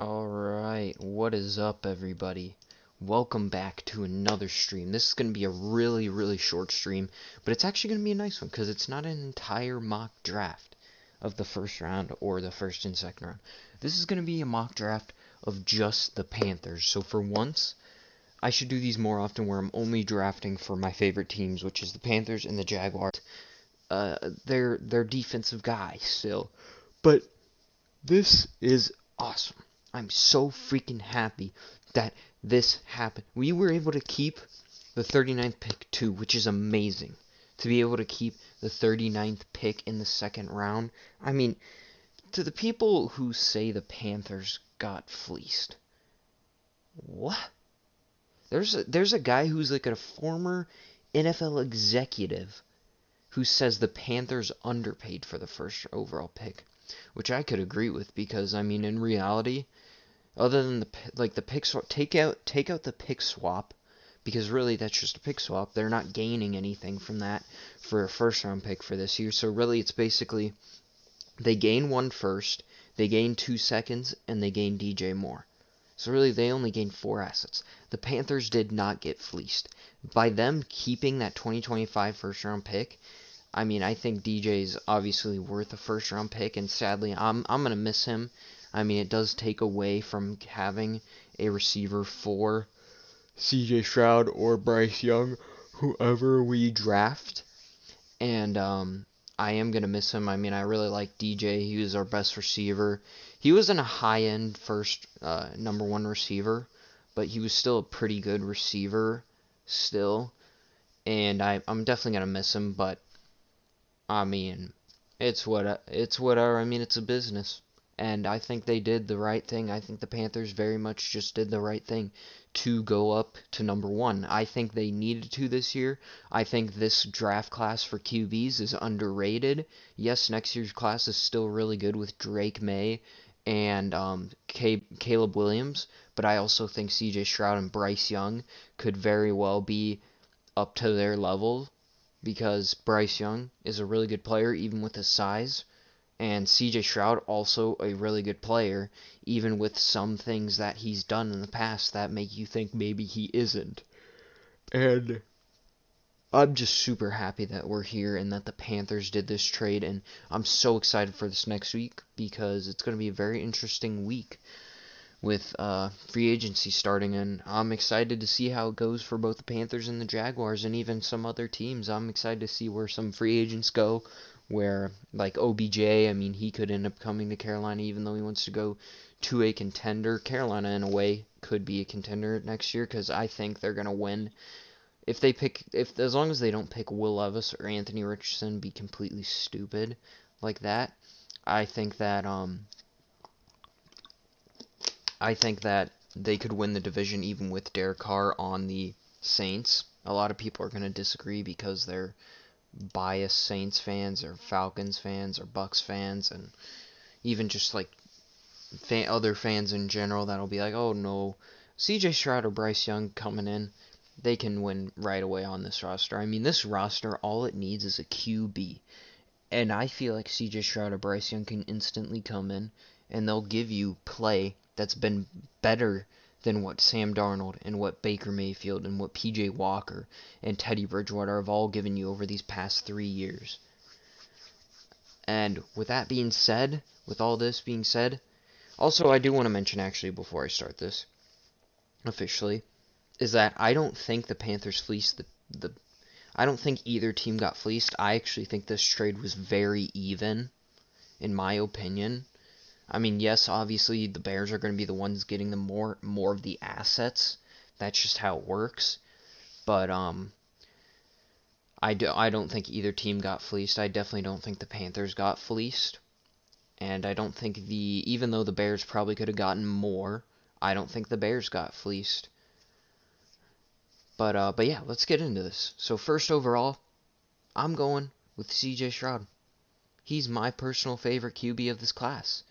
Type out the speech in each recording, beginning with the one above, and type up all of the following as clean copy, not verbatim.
Alright, what is up, everybody? Welcome back to another stream. This is going to be a really short stream, but it's actually going to be a nice one because it's not an entire mock draft of the first round or the first and second round. This is going to be a mock draft of just the Panthers. So for once, I should do these more often where I'm only drafting for my favorite teams, which is the Panthers and the Jaguars. They're defensive guys still, but this is awesome. I'm so freaking happy that this happened. We were able to keep the 39th pick too, which is amazing. To be able to keep the 39th pick in the second round. I mean, to the people who say the Panthers got fleeced. What? There's a guy who's like a former NFL executive who says the Panthers underpaid for the first overall pick, which I could agree with because I mean in reality, other than the pick swap, take out the pick swap, because really that's just a pick swap. They're not gaining anything from that for a first round pick for this year. So really it's basically they gain 1 first, they gain 2 seconds, and they gain DJ Moore. So really they only gained 4 assets. The Panthers did not get fleeced. By them keeping that 2025 first round pick, I mean, I think DJ's obviously worth a first round pick, and sadly I'm going to miss him. I mean, it does take away from having a receiver for CJ Stroud or Bryce Young, whoever we draft. And I am going to miss him. I mean, I really like DJ. He was our best receiver. He wasn't a high-end first number 1 receiver, but he was still a pretty good receiver still. And I'm definitely going to miss him, but I mean, it's whatever. I mean, it's a business. And I think they did the right thing. I think the Panthers very much just did the right thing to go up to number 1. I think they needed to this year. I think this draft class for QBs is underrated. Yes, next year's class is still really good with Drake May and Caleb Williams, but I also think CJ Stroud and Bryce Young could very well be up to their level, because Bryce Young is a really good player even with his size, and CJ Stroud also a really good player even with some things that he's done in the past that make you think maybe he isn't. And I'm just super happy that we're here and that the Panthers did this trade, and I'm so excited for this next week because it's going to be a very interesting week with free agency starting, and I'm excited to see how it goes for both the Panthers and the Jaguars and even some other teams. I'm excited to see where some free agents go, where like OBJ, I mean, he could end up coming to Carolina even though he wants to go to a contender. Carolina in a way could be a contender next year because I think they're going to win. As long as they don't pick Will Levis or Anthony Richardson, be completely stupid like that, I think that they could win the division even with Derek Carr on the Saints. A lot of people are going to disagree because they're biased Saints fans or Falcons fans or Bucks fans, and even just like other fans in general that'll be like, oh no, CJ Stroud or Bryce Young coming in, they can win right away on this roster. I mean, this roster, all it needs is a QB. And I feel like CJ Stroud or Bryce Young can instantly come in and they'll give you play that's been better than what Sam Darnold and what Baker Mayfield and what PJ Walker and Teddy Bridgewater have all given you over these past 3 years. And with that being said, with all this being said, also I do want to mention actually before I start this officially, is that I don't think the Panthers fleeced I don't think either team got fleeced. I actually think this trade was very even, in my opinion. I mean, yes, obviously the Bears are going to be the ones getting the more of the assets. That's just how it works. But I don't think either team got fleeced. I definitely don't think the Panthers got fleeced. And I don't think even though the Bears probably could have gotten more, I don't think the Bears got fleeced. But yeah, let's get into this. So first overall, I'm going with CJ Stroud. He's my personal favorite QB of this class.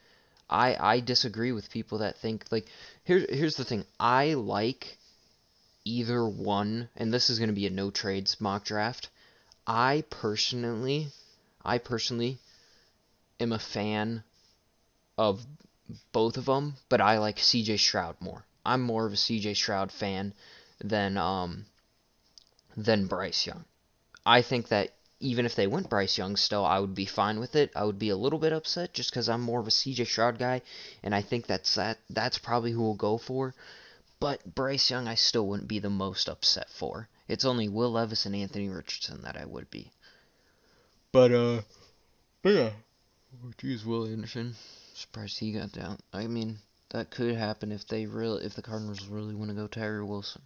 I disagree with people that think, like, here's the thing. I like either one, and this is going to be a no trades mock draft. I personally am a fan of both of them, but I like C.J. Stroud more. I'm more of a C.J. Stroud fan than Bryce Young. I think that even if they went Bryce Young still, I would be fine with it. I would be a little bit upset just because I'm more of a C.J. Stroud guy, and I think that's probably who we'll go for. But Bryce Young, I still wouldn't be the most upset for. It's only Will Levis and Anthony Richardson that I would be. But yeah. Oh, geez, Will Anderson. Surprised he got down. I mean, that could happen if the Cardinals really want to go Tyree Wilson.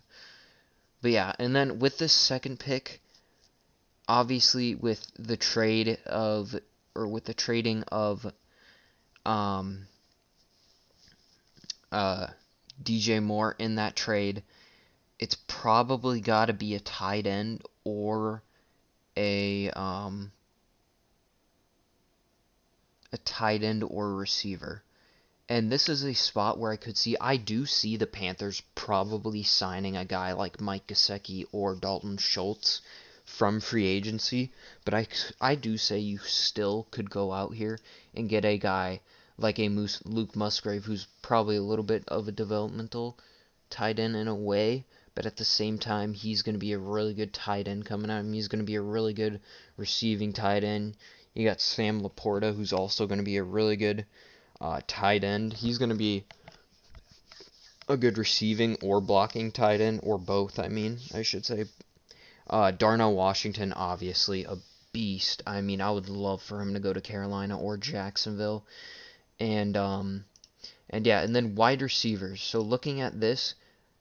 But yeah, and then with this second pick, obviously with the trading of DJ Moore in that trade, it's probably got to be a tight end or a receiver. And this is a spot where I do see the Panthers probably signing a guy like Mike Gesicki or Dalton Schultz from free agency, but I do say you still could go out here and get a guy like Luke Musgrave, who's probably a little bit of a developmental tight end in a way, but at the same time, he's going to be a really good tight end coming out of him. He's going to be a really good receiving tight end. You got Sam Laporta, who's also going to be a really good tight end. He's going to be a good receiving or blocking tight end, or both, I should say. Darnell Washington, obviously, a beast. I mean, I would love for him to go to Carolina or Jacksonville. And yeah, and then wide receivers. So looking at this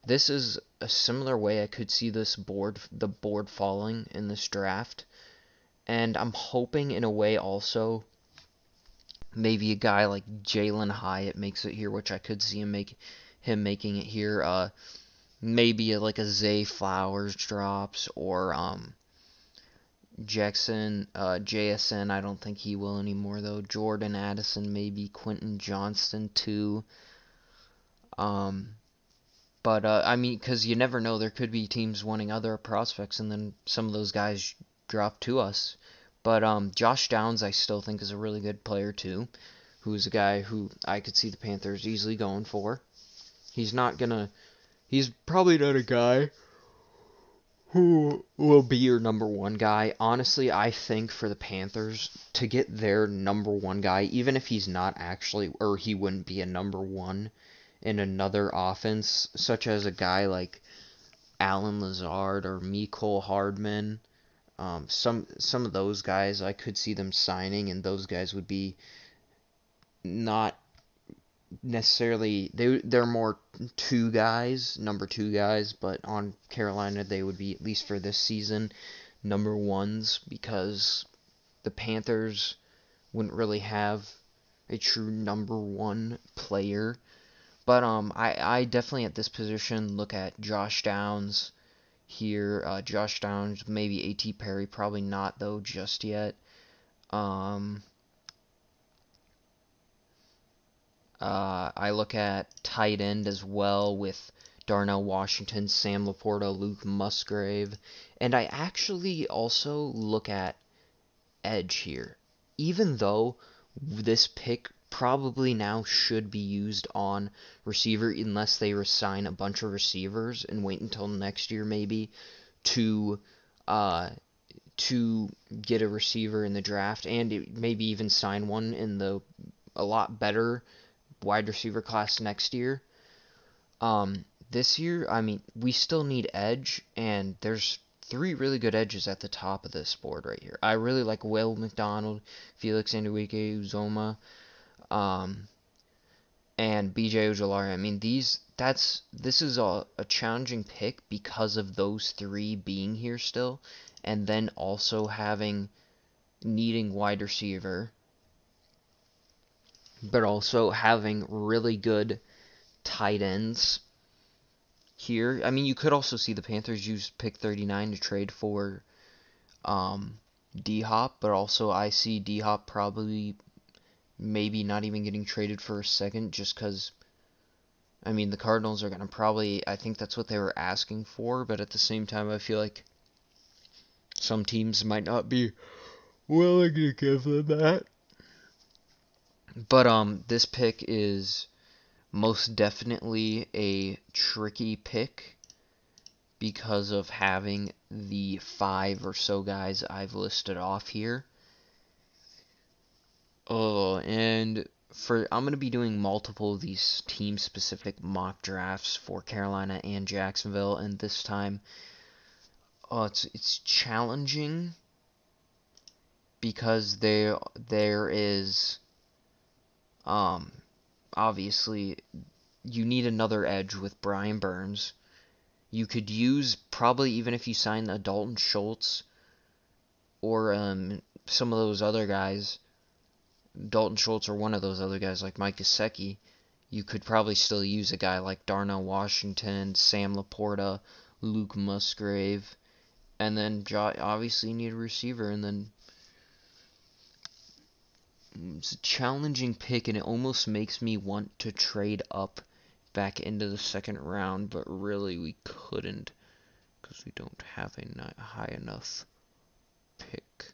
is a similar way I could see the board falling in this draft. And I'm hoping in a way also maybe a guy like Jalen Hyatt makes it here, which I could see him making it here. Maybe like a Zay Flowers drops, or JSN. I don't think he will anymore though. Jordan Addison, maybe Quentin Johnston too. But I mean, because you never know, there could be teams wanting other prospects, and then some of those guys drop to us. But Josh Downs, I still think is a really good player too, who's a guy who I could see the Panthers easily going for. He's probably not a guy who will be your number one guy. Honestly, I think for the Panthers to get their number one guy, even if he's not actually, or he wouldn't be a number one in another offense, such as a guy like Allen Lazard or Mecole Hardman, some of those guys I could see them signing, and those guys would be not necessarily, they're more number two guys, but on Carolina they would be, at least for this season, number ones, because the Panthers wouldn't really have a true number one player. But I definitely at this position look at Josh Downs here. Josh Downs, maybe A.T. Perry, probably not though just yet. I look at tight end as well with Darnell Washington, Sam Laporta, Luke Musgrave, and I actually also look at edge here. Even though this pick probably now should be used on receiver, unless they resign a bunch of receivers and wait until next year maybe to get a receiver in the draft, and maybe even sign one in a lot better wide receiver class next year. This year, I mean, we still need edge, and there's 3 really good edges at the top of this board right here. I really like Will McDonald, Felix Anduike-Uzomah, and B.J. Ojulari. I mean, this is a challenging pick because of those 3 being here still, and then also needing wide receiver, but also having really good tight ends here. I mean, you could also see the Panthers use pick 39 to trade for D-Hop, but also I see D-Hop probably maybe not even getting traded for a second, just because, I mean, the Cardinals are going to probably, I think that's what they were asking for, but at the same time, I feel like some teams might not be willing to give them that. But this pick is most definitely a tricky pick because of having the 5 or so guys I've listed off here. Oh, and I'm going to be doing multiple of these team-specific mock drafts for Carolina and Jacksonville, and this time, it's challenging because there is obviously you need another edge with Brian Burns. You could use, probably even if you sign a Dalton Schultz or some of those other guys, Dalton Schultz or one of those other guys like Mike Gesicki, you could probably still use a guy like Darnell Washington, Sam Laporta, Luke Musgrave, and then obviously you need a receiver, and then it's a challenging pick, and it almost makes me want to trade up back into the second round, but really we couldn't because we don't have a high enough pick,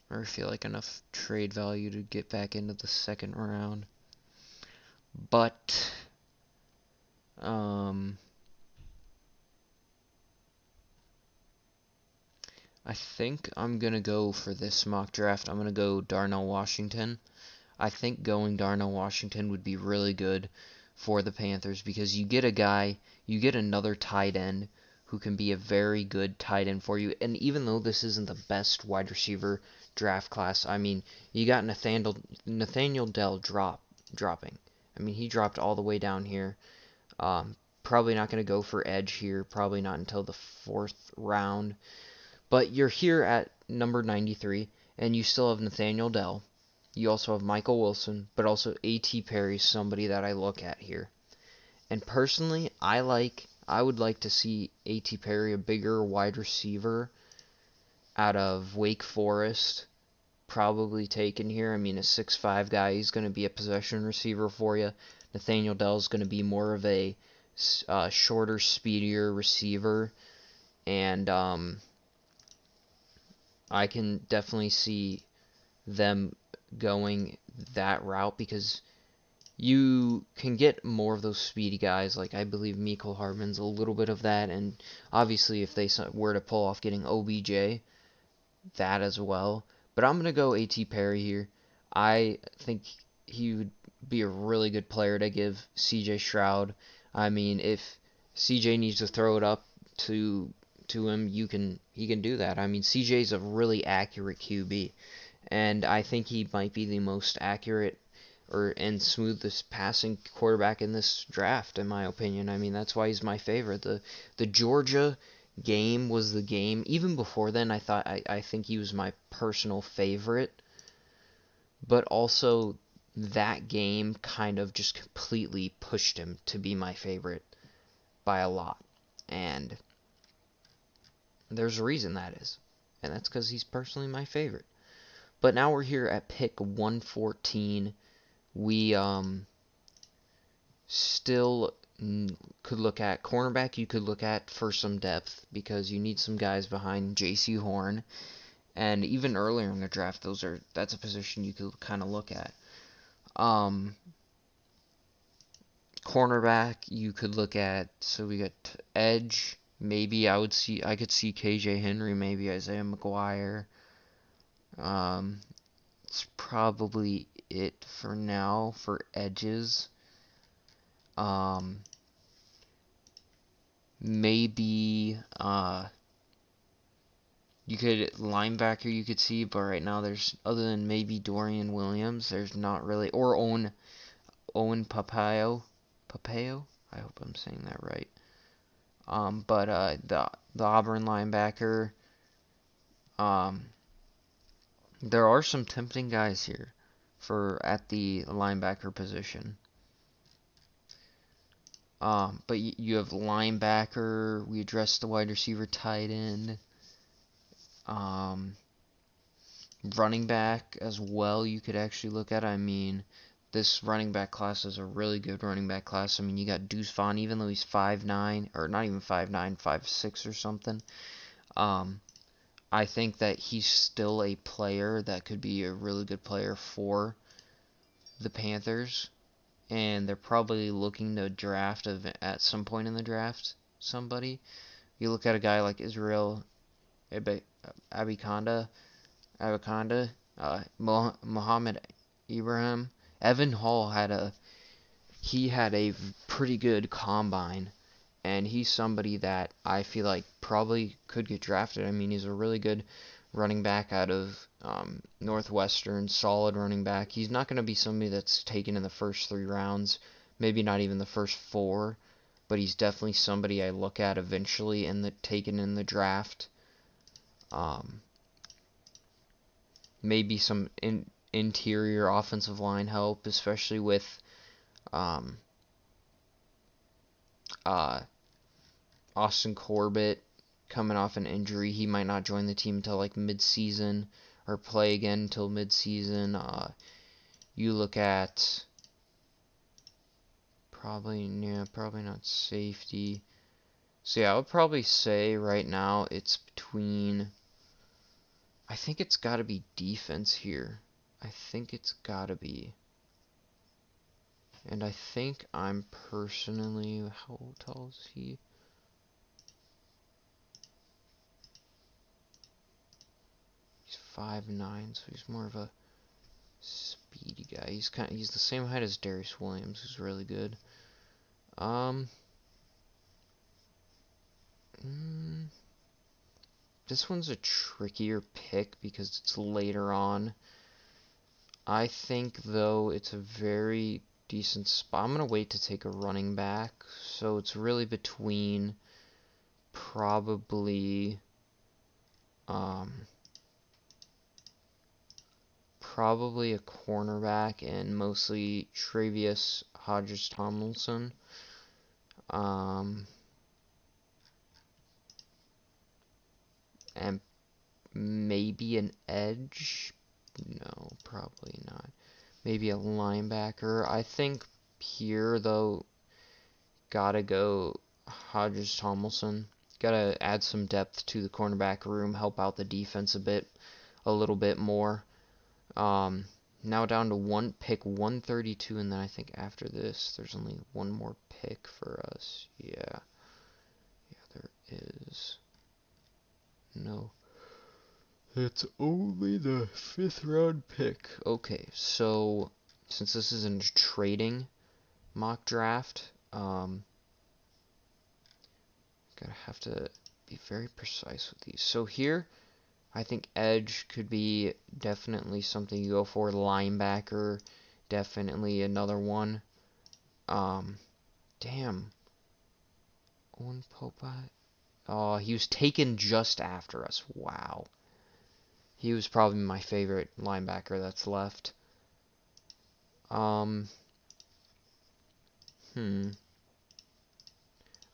or I feel like enough trade value to get back into the second round. But I think I'm going to go for this mock draft. I'm going to go Darnell Washington. I think going Darnell Washington would be really good for the Panthers because you get another tight end who can be a very good tight end for you. And even though this isn't the best wide receiver draft class, I mean, you got Nathaniel Dell dropping. I mean, he dropped all the way down here. Probably not going to go for edge here. Probably not until the 4th round. But you're here at number 93, and you still have Nathaniel Dell. You also have Michael Wilson, but also A.T. Perry, somebody that I look at here. And personally, I would like to see A.T. Perry, a bigger wide receiver out of Wake Forest, probably taken here. I mean, a 6'5" guy, he's going to be a possession receiver for you. Nathaniel Dell is going to be more of a shorter, speedier receiver. And I can definitely see them going that route because you can get more of those speedy guys. Like, I believe Mecole Hardman's a little bit of that, and obviously if they were to pull off getting OBJ, that as well. But I'm going to go A.T. Perry here. I think he would be a really good player to give C.J. Stroud. I mean, if C.J. needs to throw it up to him, he can do that. I mean, CJ's a really accurate QB, and I think he might be the most accurate and smoothest passing quarterback in this draft, in my opinion. I mean, that's why he's my favorite. The Georgia game was the game. Even before then, I think he was my personal favorite, but also that game kind of just completely pushed him to be my favorite by a lot. And there's a reason that is, and that's because he's personally my favorite. But now we're here at pick 114. We still could look at cornerback. You could look at for some depth because you need some guys behind J.C. Horn, and even earlier in the draft, that's a position you could kind of look at. Cornerback, you could look at. So we got edge. Maybe I could see KJ Henry, maybe Isaiah McGuire. It's probably it for now for edges. Maybe you could linebacker you could see, but right now there's, other than maybe Dorian Williams, there's not really, or Owen Papao. I hope I'm saying that right. But the Auburn linebacker, there are some tempting guys here at the linebacker position. But you have linebacker. We addressed the wide receiver, tight end, running back as well. You could actually look at. I mean, this running back class is a really good running back class. I mean, you got Deuce Vaughn, even though he's 5'9", or not even 5'9", 5'6" or something. I think that he's still a player that could be a really good player for the Panthers, and they're probably looking to draft at some point in the draft somebody. You look at a guy like Israel Abikonda, Mohammed Ibrahim. Evan Hall had a pretty good combine, and he's somebody that I feel like probably could get drafted. I mean, he's a really good running back out of Northwestern, solid running back. He's not going to be somebody that's taken in the first 3 rounds, maybe not even the first 4, but he's definitely somebody I look at eventually taken in the draft. Maybe some interior offensive line help, especially with Austin Corbett coming off an injury. He might not join the team until like mid-season or play again until mid-season. You look at probably not safety. So yeah, I would probably say right now it's between. I think it's got to be defense here. I think it's got to be. And I think I'm personally. How tall is he? He's 5'9", so he's more of a speedy guy. He's the same height as Darius Williams, who's really good. This one's a trickier pick because it's later on. I think, though, it's a very decent spot. I'm going to wait to take a running back. So it's really between probably a cornerback and mostly Travius Hodges-Tomlinson. And maybe an edge. No, probably not. Maybe a linebacker. I think here, though, gotta go Hodges-Tomlinson. Gotta add some depth to the cornerback room, help out the defense a little bit more. Now down to pick 132, and then I think after this, there's only one more pick for us. Yeah, there is. No. It's only the 5th round pick. Okay, so since this is a trading mock draft, gotta have to be very precise with these. So here, I think edge could be definitely something you go for. Linebacker, definitely another one. Damn. Owen Popa. Oh, he was taken just after us. Wow. He was probably my favorite linebacker that's left. I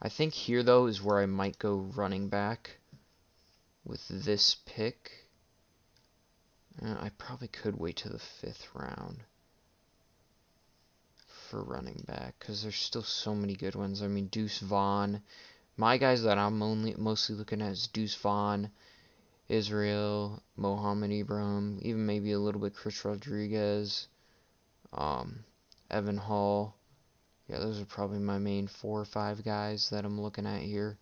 think here, though, is where I might go running back with this pick. I probably could wait to the 5th round for running back because there's still so many good ones. I mean, Deuce Vaughn. My guys that I'm mostly looking at is Deuce Vaughn, Israel, Mohammed Ibrahim, even maybe a little bit Chris Rodriguez, Evan Hall. Yeah, those are probably my main 4 or 5 guys that I'm looking at here.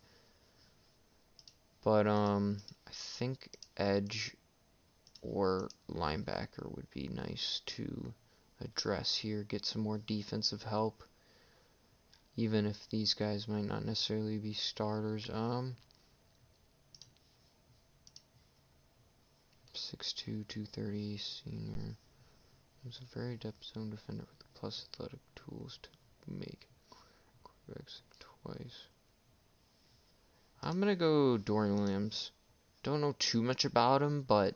But I think edge or linebacker would be nice to address here, get some more defensive help, even if these guys might not necessarily be starters. 6'2", 230 senior. He's a very depth zone defender with plus athletic tools to make quarterbacks twice. I'm gonna go Dorian Williams. Don't know too much about him, but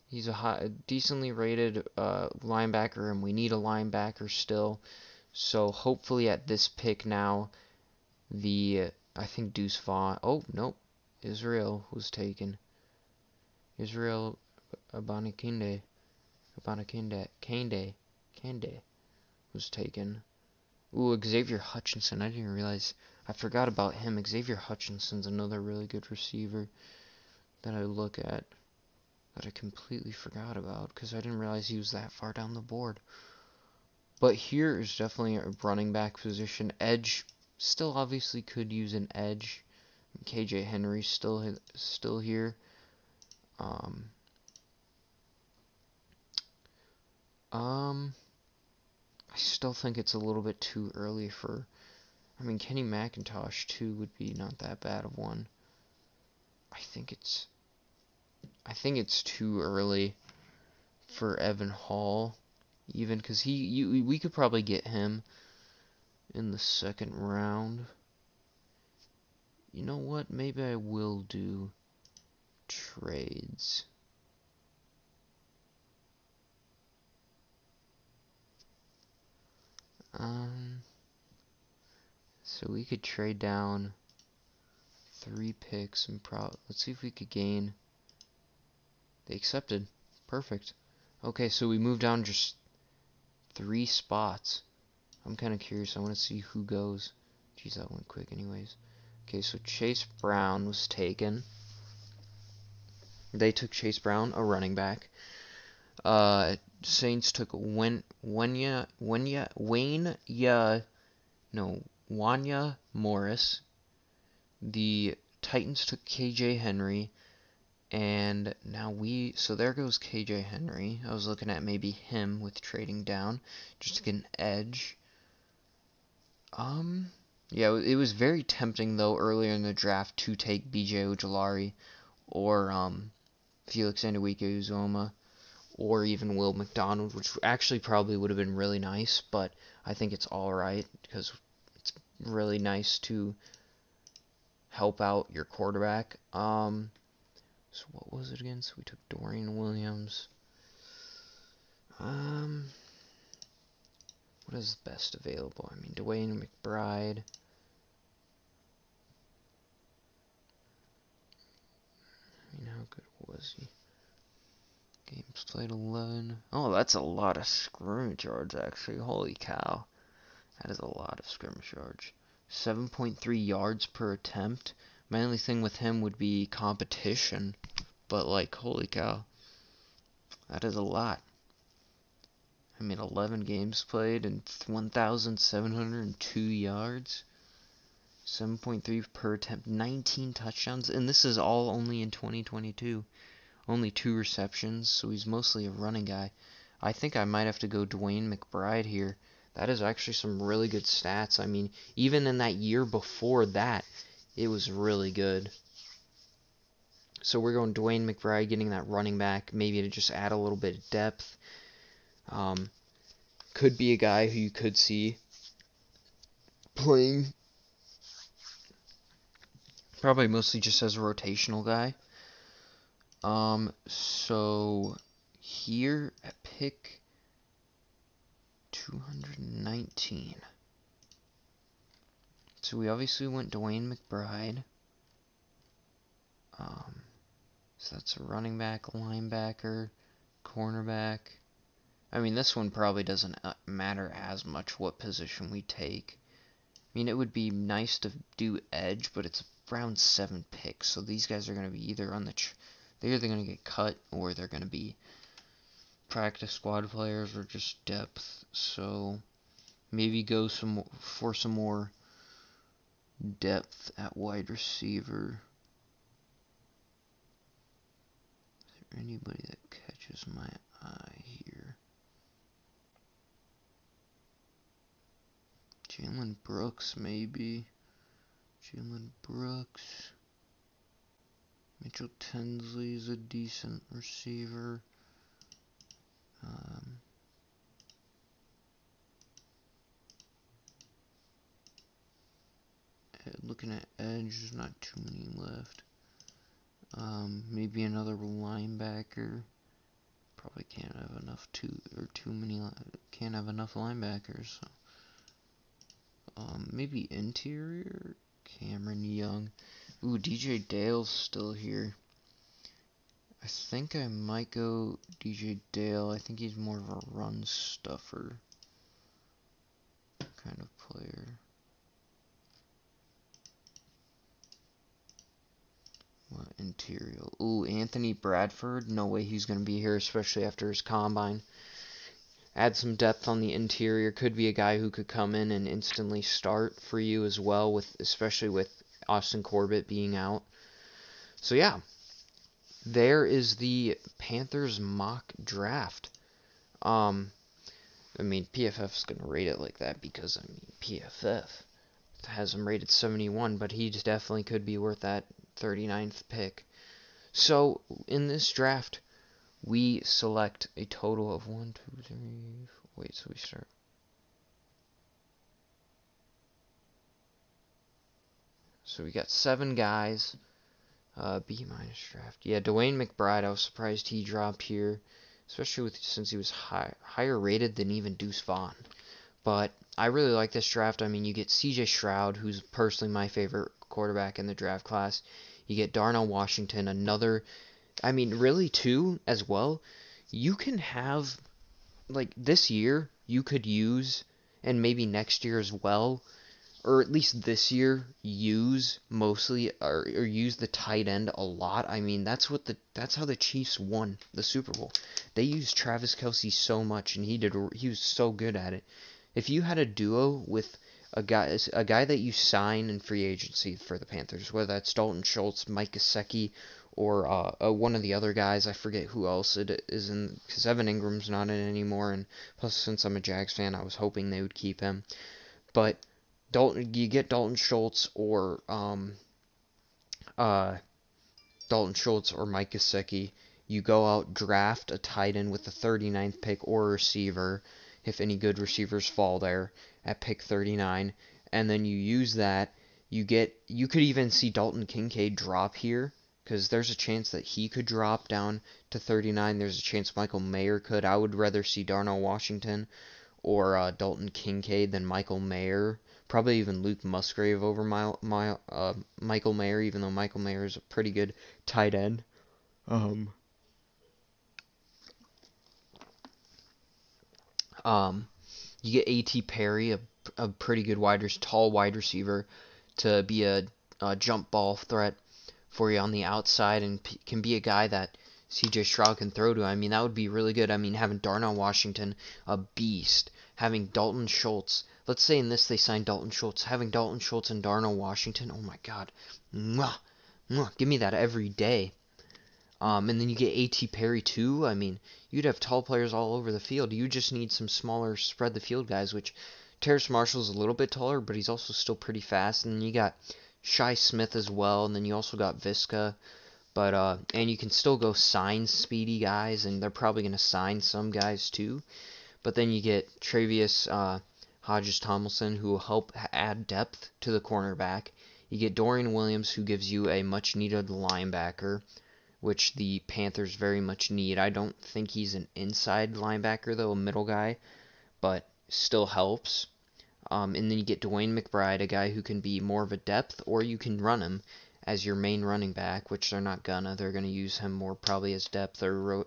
he's a decently rated linebacker, and we need a linebacker still. So hopefully at this pick now, I think Deuce Vaughn. Oh nope, Israel was taken. Israel Kende was taken. Ooh, Xavier Hutchinson. I didn't realize. I forgot about him. Xavier Hutchinson's another really good receiver that I look at that I completely forgot about because I didn't realize he was that far down the board. But here is definitely a running back position. Edge, still obviously could use an edge. KJ Henry still here. I still think it's a little bit too early for. I mean, Kenny McIntosh too would be not that bad of one. I think it's too early for Evan Hall, even because we could probably get him in the second round. You know what? Maybe I will do trades. So we could trade down 3 picks and let's see if we could gain. They accepted. Perfect. Okay, so we moved down just 3 spots. I'm kind of curious. I want to see who goes. Jeez, that went quick anyways. Okay, so Chase Brown was taken. They took Chase Brown, a running back. Saints took Wanya Morris. The Titans took KJ Henry. And now so there goes KJ Henry. I was looking at maybe him with trading down just to get an edge. Yeah, it was very tempting though earlier in the draft to take BJ Ojulari or Felix Anduike-Uzomah or even Will McDonald, which actually probably would have been really nice, but I think it's alright because it's really nice to help out your quarterback. So what was it again? So we took Dorian Williams. What is best available? I mean, Dwayne McBride. I mean, how good was he? Games played 11. Oh, that's a lot of scrimmage yards, actually. Holy cow. That is a lot of scrimmage yards. 7.3 yards per attempt. My only thing with him would be competition. But, like, holy cow. That is a lot. I mean, 11 games played and 1,702 yards. 7.3 per attempt, 19 touchdowns. And this is all only in 2022. Only 2 receptions, so he's mostly a running guy. I think I might have to go Dwayne McBride here. That is actually some really good stats. I mean, even in that year before that, it was really good. So we're going Dwayne McBride, getting that running back, maybe to just add a little bit of depth. Could be a guy who you could see playing probably mostly just as a rotational guy. So here at pick 219. So we obviously went Dwayne McBride. So that's a running back, linebacker, cornerback. I mean, this one probably doesn't matter as much what position we take. I mean, it would be nice to do edge, but it's round 7 picks, so these guys are going to be either on the they're either going to get cut or they're going to be practice squad players or just depth. So maybe go for some more depth at wide receiver. Is there anybody that catches my eye here? Jalen Brooks, maybe. Jalen Brooks. Mitchell Tinsley is a decent receiver. Looking at edge, there's not too many left. Maybe another linebacker. Probably can't have enough can't have enough linebackers. So. Maybe interior. Cameron Young. Ooh, DJ Dale's still here. I think I might go DJ Dale. I think he's more of a run stuffer kind of player. What interior? Ooh, Anthony Bradford. No way he's going to be here, especially after his combine. add some depth on the interior. Could be a guy who could come in and instantly start for you as well, especially with Austin Corbett being out. So yeah, there is the Panthers mock draft. I mean, PFF is going to rate it like that because, I mean, PFF has him rated 71, but he definitely could be worth that 39th pick. So, in this draft, we select a total of 1, 2, 3, 4, wait, so we start. So we got 7 guys. B- draft. Yeah, Dwayne McBride, I was surprised he dropped here, especially since he was higher rated than even Deuce Vaughn. But I really like this draft. I mean, you get C.J. Stroud, who's personally my favorite quarterback in the draft class. You get Darnell Washington, another, I mean, really two as well. You can have, like, this year, you could use, and maybe next year as well, or at least this year, use mostly, or use the tight end a lot. I mean, that's how the Chiefs won the Super Bowl. They used Travis Kelce so much, and he was so good at it. If you had a duo with a guy that you sign in free agency for the Panthers, whether that's Dalton Schultz, Mike Gesicki, or one of the other guys, I forget who else it is in, because Evan Ingram's not in anymore, and plus since I'm a Jags fan, I was hoping they would keep him. But you get Dalton Schultz or Mike Gesicki. You go out, draft a tight end with the 39th pick or a receiver, if any good receivers fall there at pick 39, and then you use that. You could even see Dalton Kincaid drop here, because there's a chance that he could drop down to 39. There's a chance Michael Mayer could. I would rather see Darnell Washington or Dalton Kincaid than Michael Mayer. Probably even Luke Musgrave over Michael Mayer, even though Michael Mayer is a pretty good tight end. Um, you get A.T. Perry, a pretty good tall wide receiver, to be a jump ball threat for you on the outside, and can be a guy that C.J. Stroud can throw to. I mean, that would be really good. I mean, having Darnell Washington, a beast, having Dalton Schultz. Let's say in this they sign Dalton Schultz. Having Dalton Schultz and Darnell Washington, oh my God. Mwah, mwah, give me that every day. And then you get A.T. Perry too. I mean, you'd have tall players all over the field. You just need some smaller, spread the field guys, which Terrace Marshall's a little bit taller, but he's also still pretty fast. And then you got Shi Smith as well, and then you also got Visca. But and you can still go sign speedy guys, and they're probably going to sign some guys too. But then you get Travius Hodges Tomlinson, who will help add depth to the cornerback. You get Dorian Williams, who gives you a much needed linebacker, which the Panthers very much need. I don't think he's an inside linebacker, though, a middle guy, but still helps. And then you get Dwayne McBride, a guy who can be more of a depth, or you can run him as your main running back, which they're not gonna. They're gonna use him more probably as depth or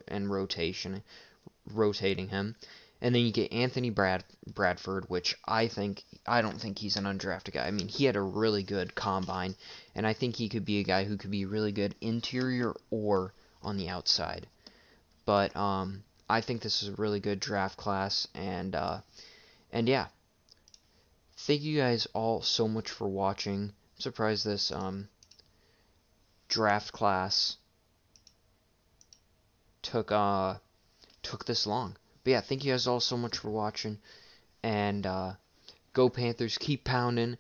rotating him. And then you get Anthony Bradford, which I don't think he's an undrafted guy. I mean, he had a really good combine, and I think he could be a guy who could be really good interior or on the outside. But I think this is a really good draft class, and yeah. Thank you guys all so much for watching. I'm surprised this draft class took this long. But yeah, thank you guys all so much for watching, and go Panthers, keep pounding.